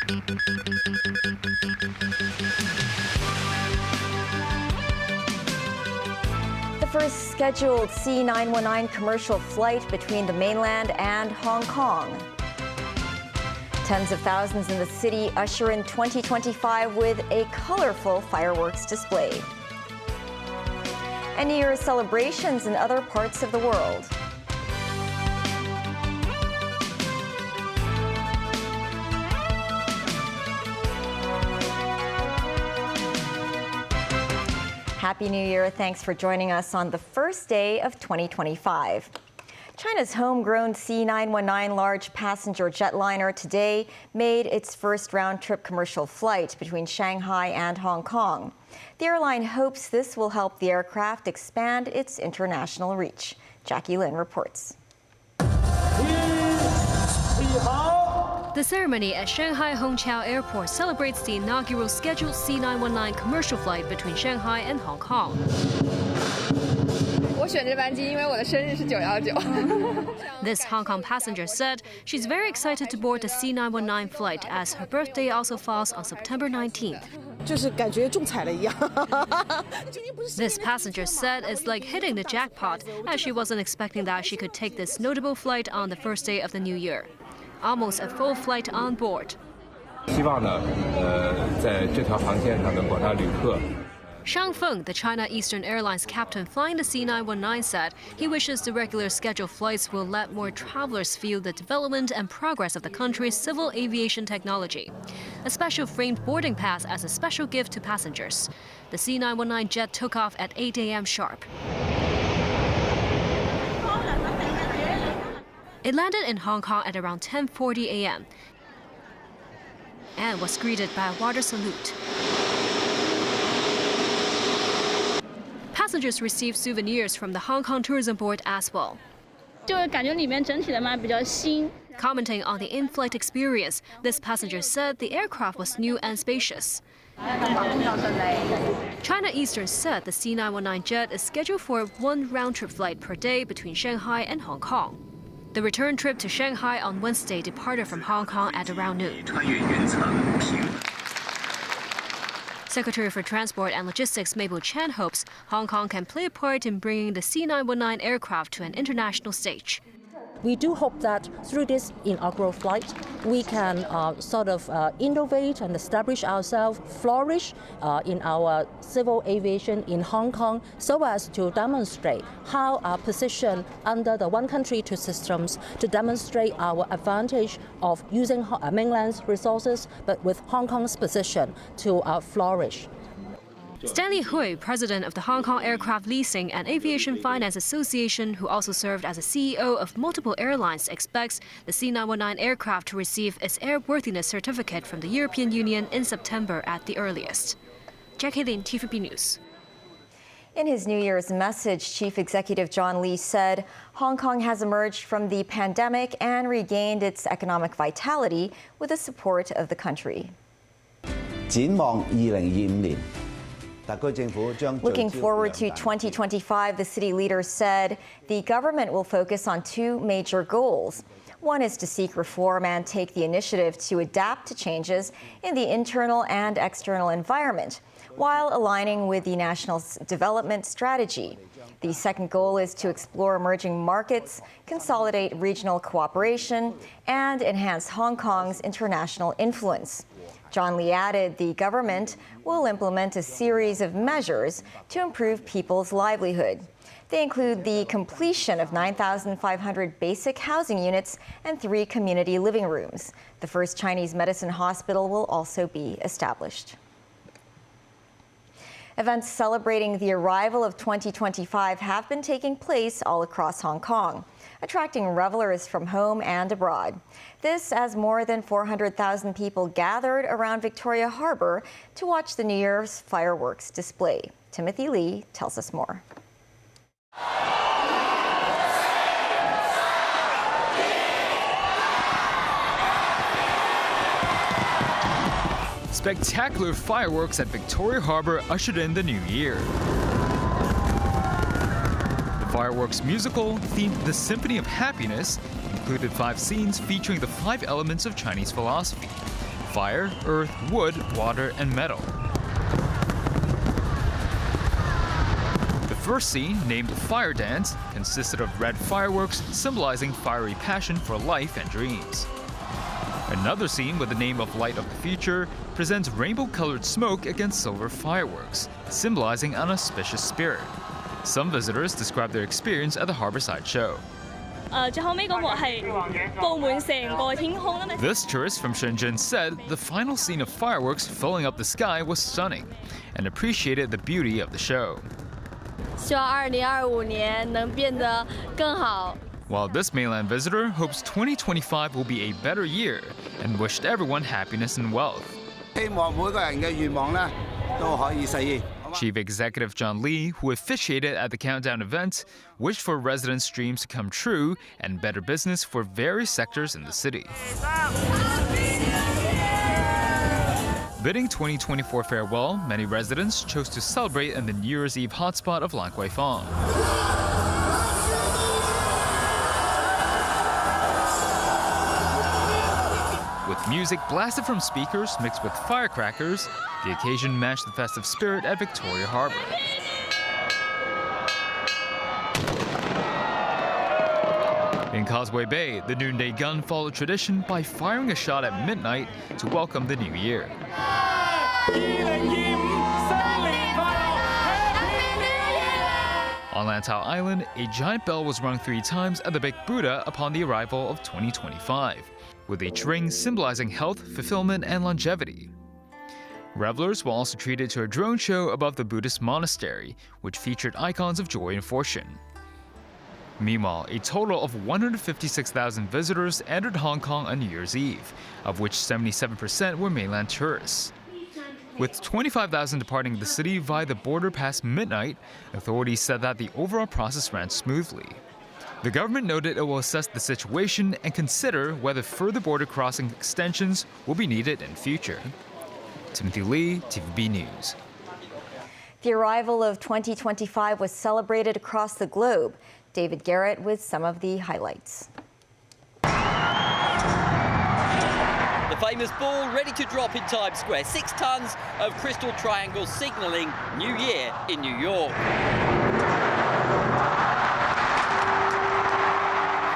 The first scheduled C919 commercial flight between the mainland and Hong Kong. Tens of thousands in the city usher in 2025 with a colorful fireworks display. And New Year's celebrations in other parts of the world. Happy New Year. Thanks for joining us on the first day of 2025. China's homegrown C919 large passenger jetliner today made its first round-trip commercial flight between Shanghai and Hong Kong. The airline hopes this will help the aircraft expand its international reach. Jackie Lin reports. The ceremony at Shanghai Hongqiao Airport celebrates the inaugural scheduled C919 commercial flight between Shanghai and Hong Kong. This Hong Kong passenger said she's very excited to board the C919 flight as her birthday also falls on September 19th. This passenger said it's like hitting the jackpot, as she wasn't expecting that she could take this notable flight on the first day of the new year. Almost a full flight on board. Shang Feng, the China Eastern Airlines captain flying the C919, said he wishes the regular scheduled flights will let more travelers feel the development and progress of the country's civil aviation technology. A special framed boarding pass as a special gift to passengers. The C919 jet took off at 8 a.m. sharp. It landed in Hong Kong at around 10:40 a.m. and was greeted by a water salute. Passengers received souvenirs from the Hong Kong Tourism Board as well. Commenting on the in-flight experience, this passenger said the aircraft was new and spacious. China Eastern said the C919 jet is scheduled for one round-trip flight per day between Shanghai and Hong Kong. The return trip to Shanghai on Wednesday departed from Hong Kong at around noon. Secretary for Transport and Logistics Mabel Chan hopes Hong Kong can play a part in bringing the C919 aircraft to an international stage. We do hope that through this inaugural flight, we can innovate and establish ourselves, flourish in our civil aviation in Hong Kong, so as to demonstrate how our position under the one country, two systems, to demonstrate our advantage of using mainland's resources, but with Hong Kong's position to flourish. Stanley Hui, president of the Hong Kong Aircraft Leasing and Aviation Finance Association, who also served as a CEO of multiple airlines, expects the C919 aircraft to receive its airworthiness certificate from the European Union in September at the earliest. Jackie Lin, TVB News. In his New Year's message, Chief Executive John Lee said Hong Kong has emerged from the pandemic and regained its economic vitality with the support of the country. Looking forward to 2025, the city leader said the government will focus on two major goals. One is to seek reform and take the initiative to adapt to changes in the internal and external environment, while aligning with the national development strategy. The second goal is to explore emerging markets, consolidate regional cooperation, and enhance Hong Kong's international influence. John Lee added the government will implement a series of measures to improve people's livelihood. They include the completion of 9,500 basic housing units and 3 community living rooms. The first Chinese medicine hospital will also be established. Events celebrating the arrival of 2025 have been taking place all across Hong Kong, attracting revelers from home and abroad. This as more than 400,000 people gathered around Victoria Harbour to watch the New Year's fireworks display. Timothy Lee tells us more. Spectacular fireworks at Victoria Harbour ushered in the new year. The fireworks musical, themed the Symphony of Happiness, included 5 scenes featuring the 5 elements of Chinese philosophy: fire, earth, wood, water, and metal. The first scene, named Fire Dance, consisted of red fireworks symbolizing fiery passion for life and dreams. Another scene with the name of Light of the Future presents rainbow-colored smoke against silver fireworks, symbolizing an auspicious spirit. Some visitors describe their experience at the Harborside show. This tourist from Shenzhen said the final scene of fireworks filling up the sky was stunning and appreciated the beauty of the show. While this mainland visitor hopes 2025 will be a better year and wished everyone happiness and wealth. Chief Executive John Lee, who officiated at the countdown event, wished for residents' dreams to come true and better business for various sectors in the city. Bidding 2024 farewell, many residents chose to celebrate in the New Year's Eve hotspot of Lan Kwai Fong. With music blasted from speakers mixed with firecrackers, the occasion matched the festive spirit at Victoria Harbour. In Causeway Bay, the noonday gun followed tradition by firing a shot at midnight to welcome the new year. On Lantau Island, a giant bell was rung 3 times at the Big Buddha upon the arrival of 2025, with each ring symbolizing health, fulfillment, and longevity. Revelers were also treated to a drone show above the Buddhist monastery, which featured icons of joy and fortune. Meanwhile, a total of 156,000 visitors entered Hong Kong on New Year's Eve, of which 77% were mainland tourists. With 25,000 departing the city via the border past midnight, authorities said that the overall process ran smoothly. The government noted it will assess the situation and consider whether further border crossing extensions will be needed in future. Timothy Lee, TVB News. The arrival of 2025 was celebrated across the globe. David Garrett with some of the highlights. The famous ball ready to drop in Times Square. 6 tons of crystal triangles signalling New Year in New York.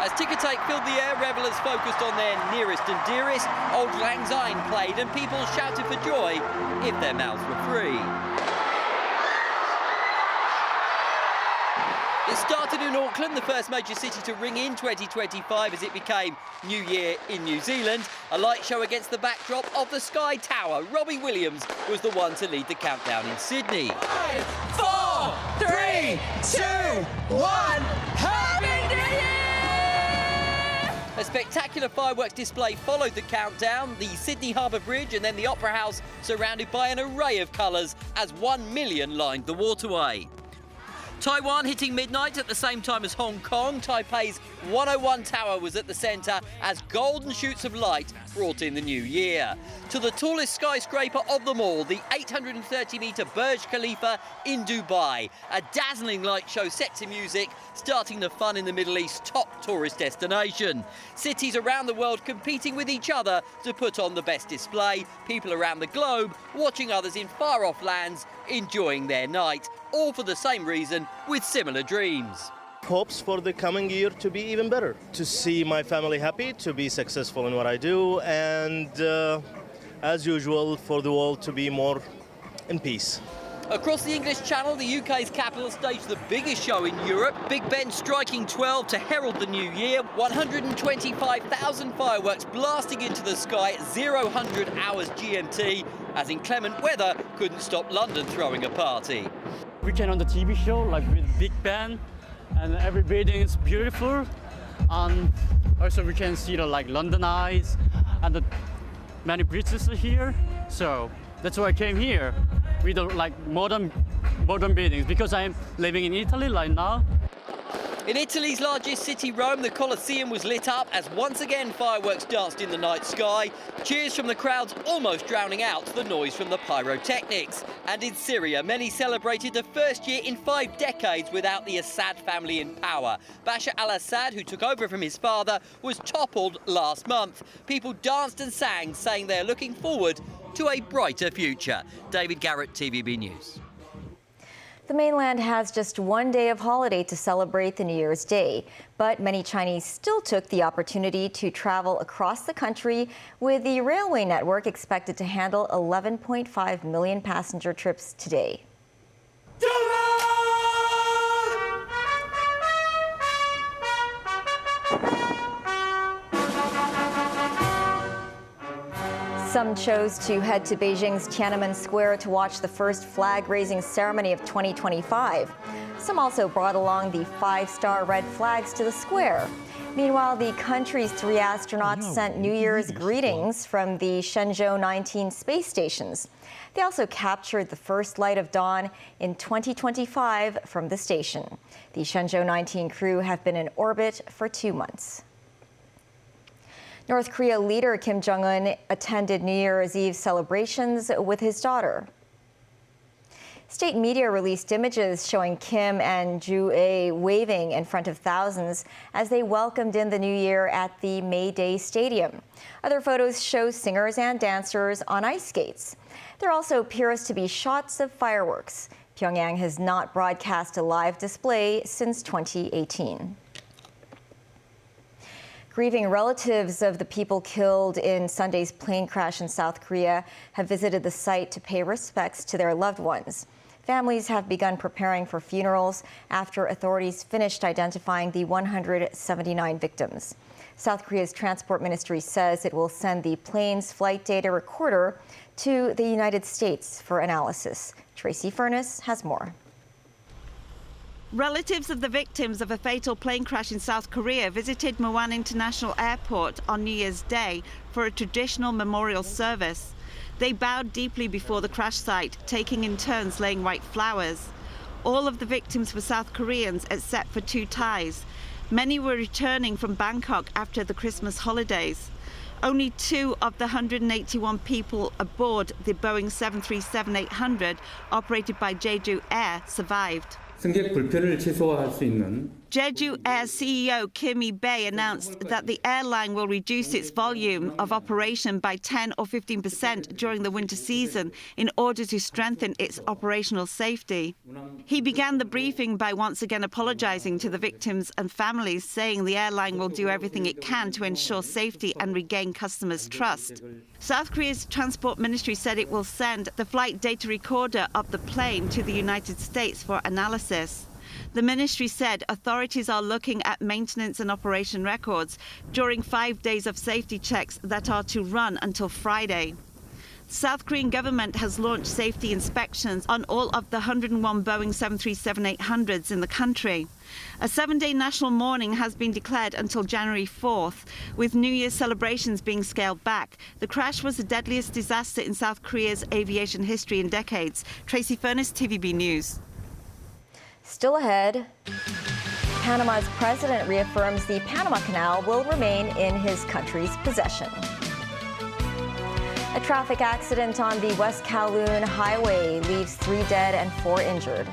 As ticker tape filled the air, revelers focused on their nearest and dearest. Old Lang Syne played and people shouted for joy if their mouths were free. It started in Auckland, the first major city to ring in 2025 as it became New Year in New Zealand. A light show against the backdrop of the Sky Tower. Robbie Williams was the one to lead the countdown in Sydney. 5, 4, 3, 2, 1, Happy New Year! A spectacular fireworks display followed the countdown, the Sydney Harbour Bridge and then the Opera House surrounded by an array of colours as 1 million lined the waterway. Taiwan hitting midnight at the same time as Hong Kong. Taipei's 101 Tower was at the centre as golden shoots of light brought in the new year. To the tallest skyscraper of them all, the 830-metre Burj Khalifa in Dubai. A dazzling light show set to music, starting the fun in the Middle East's top tourist destination. Cities around the world competing with each other to put on the best display. People around the globe watching others in far-off lands enjoying their night. All for the same reason, with similar dreams. Hopes for the coming year to be even better. To see my family happy, to be successful in what I do, and as usual, for the world to be more in peace. Across the English Channel, the UK's capital staged the biggest show in Europe. Big Ben striking 12 to herald the new year. 125,000 fireworks blasting into the sky at 0000 hours GMT, as inclement weather couldn't stop London throwing a party. We can on the TV show, like with Big Ben, and every building is beautiful. Also we can see the London Eyes and the many bridges are here. So that's why I came here with the modern buildings, because I'm living in Italy right now. In Italy's largest city, Rome, the Colosseum was lit up as once again fireworks danced in the night sky. Cheers from the crowds almost drowning out the noise from the pyrotechnics. And in Syria, many celebrated the first year in 5 decades without the Assad family in power. Bashar al-Assad, who took over from his father, was toppled last month. People danced and sang, saying they're looking forward to a brighter future. David Garrett, TVB News. The mainland has just one day of holiday to celebrate the New Year's Day, but many Chinese still took the opportunity to travel across the country, with the railway network expected to handle 11.5 million passenger trips today. Some chose to head to Beijing's Tiananmen Square to watch the first flag-raising ceremony of 2025. Some also brought along the 5-star red flags to the square. Meanwhile, the country's 3 astronauts sent New Year's greetings from the Shenzhou 19 space stations. They also captured the first light of dawn in 2025 from the station. The Shenzhou 19 crew have been in orbit for 2 months. North Korea leader Kim Jong-un attended New Year's Eve celebrations with his daughter. State media released images showing Kim and Ju-ae waving in front of thousands as they welcomed in the new year at the May Day Stadium. Other photos show singers and dancers on ice skates. There also appears to be shots of fireworks. Pyongyang has not broadcast a live display since 2018. Grieving relatives of the people killed in Sunday's plane crash in South Korea have visited the site to pay respects to their loved ones. Families have begun preparing for funerals after authorities finished identifying the 179 victims. South Korea's transport ministry says it will send the plane's flight data recorder to the United States for analysis. Tracy Furness has more. Relatives of the victims of a fatal plane crash in South Korea visited Muan International Airport on New Year's Day for a traditional memorial service. They bowed deeply before the crash site, taking in turns laying white flowers. All of the victims were South Koreans except for 2 Thais. Many were returning from Bangkok after the Christmas holidays. Only 2 of the 181 people aboard the Boeing 737-800 operated by Jeju Air survived. 승객 불편을 최소화할 수 있는 Jeju Air CEO Kim Bae announced that the airline will reduce its volume of operation by 10 or 15% during the winter season in order to strengthen its operational safety. He began the briefing by once again apologizing to the victims and families, saying the airline will do everything it can to ensure safety and regain customers' trust. South Korea's transport ministry said it will send the flight data recorder of the plane to the United States for analysis. The ministry said authorities are looking at maintenance and operation records during 5 days of safety checks that are to run until Friday. The South Korean government has launched safety inspections on all of the 101 Boeing 737-800s in the country. A 7-day national mourning has been declared until January 4th, with New Year's celebrations being scaled back. The crash was the deadliest disaster in South Korea's aviation history in decades. Tracy Furness, TVB News. Still ahead, Panama's president reaffirms the Panama Canal will remain in his country's possession. A traffic accident on the West Kowloon Highway leaves 3 dead and 4 injured.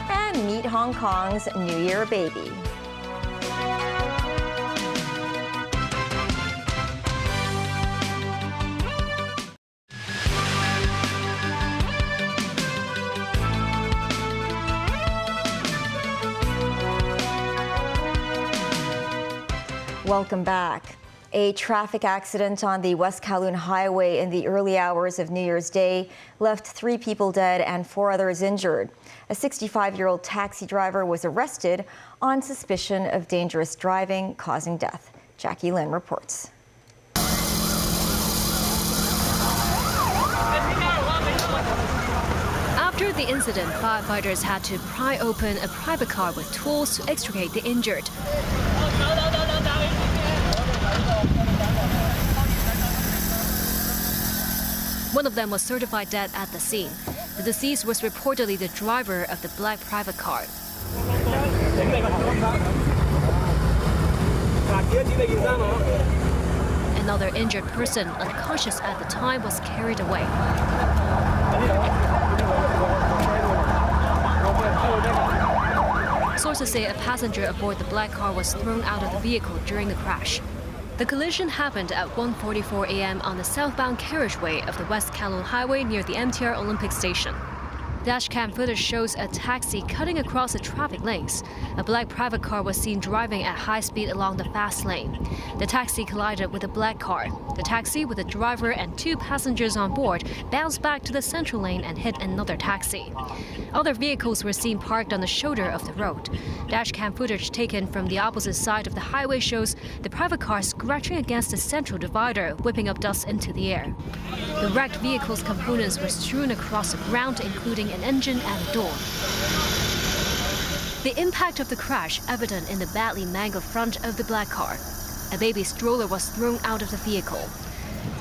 And meet Hong Kong's New Year baby. Welcome back. A traffic accident on the West Kowloon Highway in the early hours of New Year's Day left 3 people dead and 4 others injured. A 65-year-old taxi driver was arrested on suspicion of dangerous driving causing death. Jackie Lin reports. After the incident, firefighters had to pry open a private car with tools to extricate the injured. One of them was certified dead at the scene. The deceased was reportedly the driver of the black private car. Another injured person, unconscious at the time, was carried away. Sources say a passenger aboard the black car was thrown out of the vehicle during the crash. The collision happened at 1:44 a.m. on the southbound carriageway of the West Kowloon Highway near the MTR Olympic Station. Dashcam footage shows a taxi cutting across the traffic lanes. A black private car was seen driving at high speed along the fast lane. The taxi collided with a black car. The taxi, with a driver and 2 passengers on board, bounced back to the central lane and hit another taxi. Other vehicles were seen parked on the shoulder of the road. Dashcam footage taken from the opposite side of the highway shows the private car scratching against the central divider, whipping up dust into the air. The wrecked vehicle's components were strewn across the ground, including an engine and a door. The impact of the crash evident in the badly mangled front of the black car. A baby stroller was thrown out of the vehicle.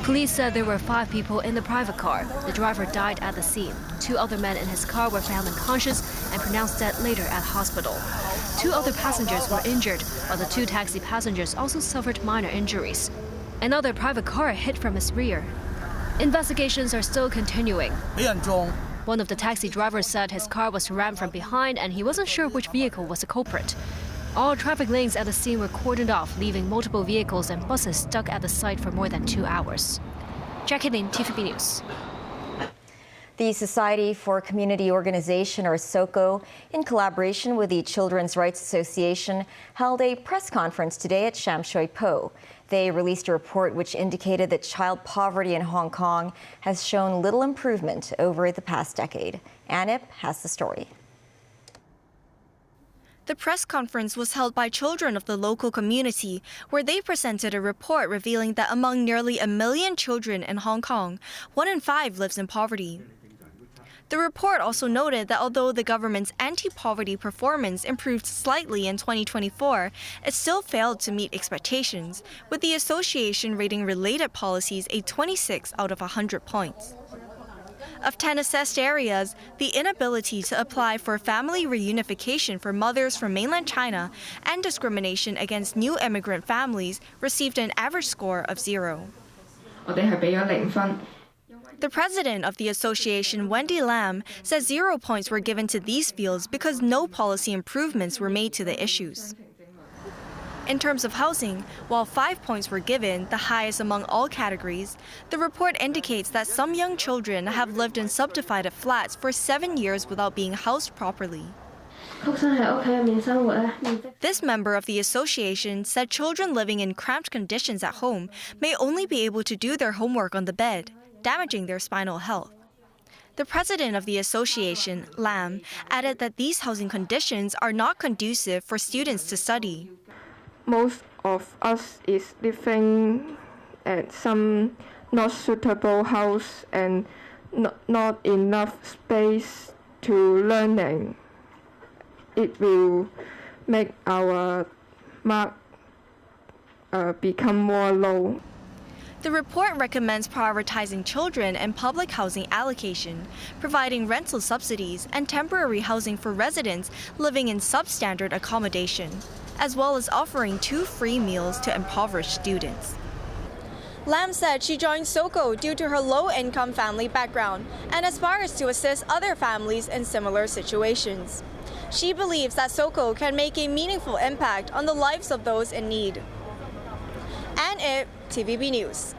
Police said there were 5 people in the private car. The driver died at the scene. 2 other men in his car were found unconscious and pronounced dead later at hospital. 2 other passengers were injured, while the 2 taxi passengers also suffered minor injuries. Another private car hit from its rear. Investigations are still continuing. One of the taxi drivers said his car was rammed from behind and he wasn't sure which vehicle was the culprit. All traffic lanes at the scene were cordoned off, leaving multiple vehicles and buses stuck at the site for more than 2 hours. Jackie Lin, TVB News. The Society for Community Organization, or SOCO, in collaboration with the Children's Rights Association, held a press conference today at Sham Shui Po. They released a report which indicated that child poverty in Hong Kong has shown little improvement over the past decade. Anip has the story. The press conference was held by children of the local community, where they presented a report revealing that among nearly 1 million children in Hong Kong, 1 in 5 lives in poverty. The report also noted that although the government's anti-poverty performance improved slightly in 2024, it still failed to meet expectations, with the association rating related policies a 26 out of 100 points. Of 10 assessed areas, the inability to apply for family reunification for mothers from mainland China and discrimination against new immigrant families received an average score of 0. The president of the association, Wendy Lam, says 0 points were given to these fields because no policy improvements were made to the issues. In terms of housing, while 5 points were given, the highest among all categories, the report indicates that some young children have lived in subdivided flats for 7 years without being housed properly. This member of the association said children living in cramped conditions at home may only be able to do their homework on the bed, damaging their spinal health. The president of the association, Lam, added that these housing conditions are not conducive for students to study. Most of us is living at some not suitable house and not enough space to learning. It will make our mark become more low. The report recommends prioritizing children and public housing allocation, providing rental subsidies and temporary housing for residents living in substandard accommodation, as well as offering 2 free meals to impoverished students. Lam said she joined SOCO due to her low-income family background and aspires to assist other families in similar situations. She believes that SOCO can make a meaningful impact on the lives of those in need. And TVB News.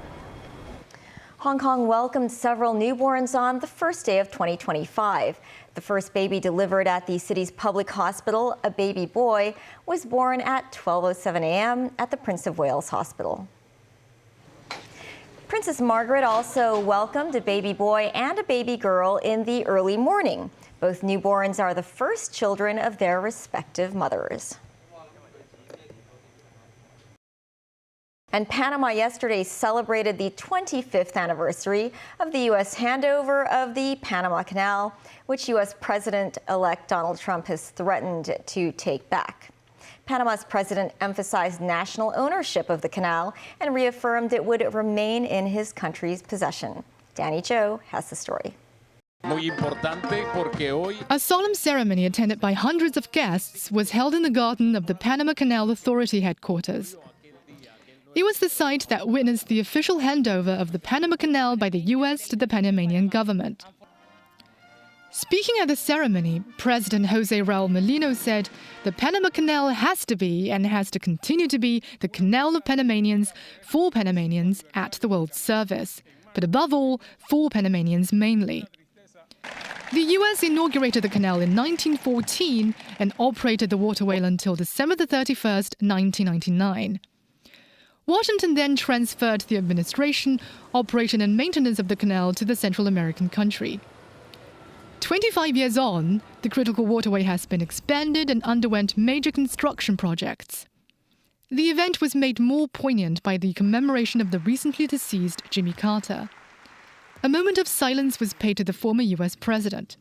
Hong Kong welcomed several newborns on the first day of 2025. The first baby delivered at the city's public hospital, a baby boy, was born at 12:07 a.m. at the Prince of Wales Hospital. Princess Margaret also welcomed a baby boy and a baby girl in the early morning. Both newborns are the first children of their respective mothers. And Panama yesterday celebrated the 25th anniversary of the US handover of the Panama Canal, which US President-elect Donald Trump has threatened to take back. Panama's president emphasized national ownership of the canal and reaffirmed it would remain in his country's possession. Danny Zhou has the story. A solemn ceremony attended by hundreds of guests was held in the garden of the Panama Canal Authority headquarters. It was the site that witnessed the official handover of the Panama Canal by the US to the Panamanian government. Speaking at the ceremony, President José Raúl Mulino said the Panama Canal has to be and has to continue to be the canal of Panamanians for Panamanians at the world's service, but above all, for Panamanians mainly. The US inaugurated the canal in 1914 and operated the waterway until December 31st, 1999. Washington then transferred the administration, operation and maintenance of the canal to the Central American country. 25 years on, the critical waterway has been expanded and underwent major construction projects. The event was made more poignant by the commemoration of the recently deceased Jimmy Carter. A moment of silence was paid to the former US president.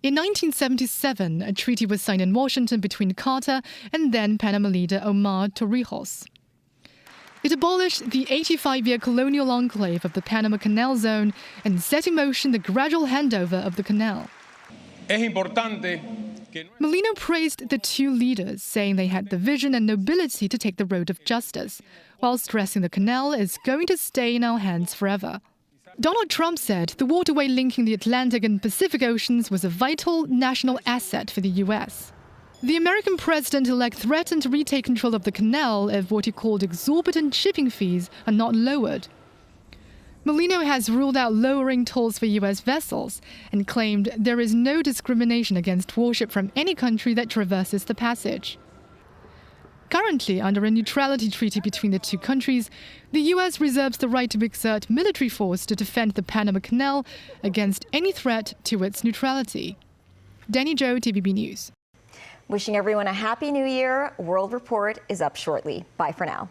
In 1977, a treaty was signed in Washington between Carter and then Panama leader Omar Torrijos. It abolished the 85-year colonial enclave of the Panama Canal Zone and set in motion the gradual handover of the canal. Mulino praised the two leaders, saying they had the vision and nobility to take the road of justice, while stressing the canal is going to stay in our hands forever. Donald Trump said the waterway linking the Atlantic and Pacific Oceans was a vital national asset for the US. The American president-elect threatened to retake control of the canal if what he called exorbitant shipping fees are not lowered. Mulino has ruled out lowering tolls for US vessels and claimed there is no discrimination against warship from any country that traverses the passage. Currently, under a neutrality treaty between the two countries, the US reserves the right to exert military force to defend the Panama Canal against any threat to its neutrality. Danny Zhou, TVB News. Wishing everyone a happy new year. World Report is up shortly. Bye for now.